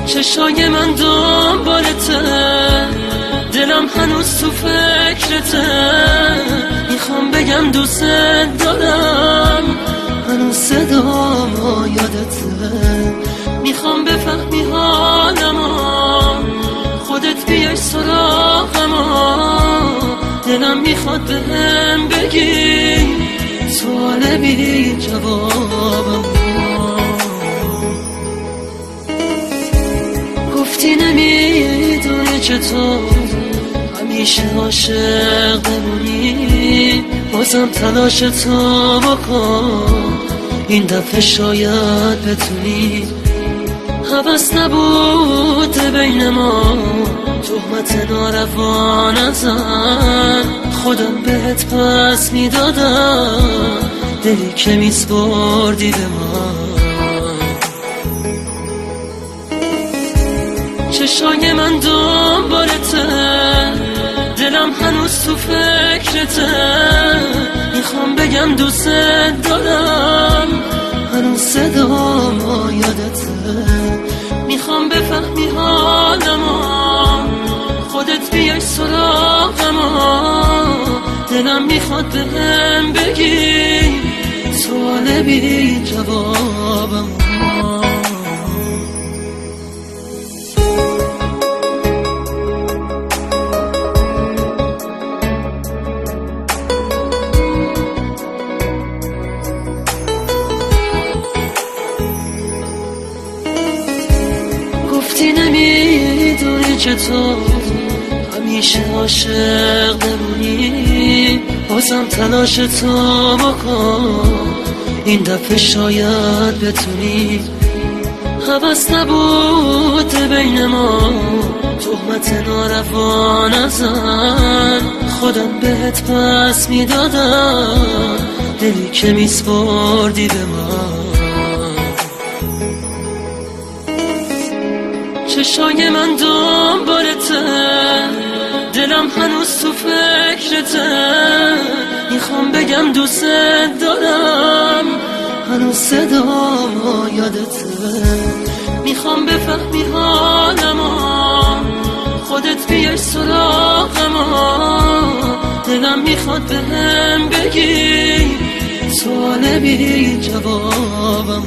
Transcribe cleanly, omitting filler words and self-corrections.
چشای من دنبالته، دلم هنوز تو فکرته. میخوام بگم دوست دارم، هنوز صدام یادته. میخوام بفهمی حالمو، خودت بیای سراغمو. دلم میخواد بهم بگی سوال بی جوابم. گفتی نمیدونی چطور همیشه عاشق بمونی، بازم تلاش تو بکن، این دفعه شاید بتونی. هوس نبود بین ما، تهمت ناروا نزن. خودم بهت پس میدادم، دلی که میسپردی به من. چشای من دنبالته، دلم هنوز تو فکرته. میخوام بگم دوست دارم، هنوز صدام یادته. میخوام بفهمی حالمو، خودت بیای سراغمو. دلم میخواد بهم بگی سوال بی جوابم. گفتی نمیدونی چطور همیشه عاشق بمونی، بازم تلاش تو بکن، این دفعه شاید بتونی. هوس نبود بین ما، تهمت ناروا نزن. خودم بهت پس میدادم، دلی که میسپردی به من. چشای من دنبالته، دلم هنوز تو فکرته. میخوام بگم دوست دارم، هنوز صدام یادته. میخوام بفهمی حالمو، خودت بیای سراغمو. دلم میخواد بهم بگی سوال بی جوابم.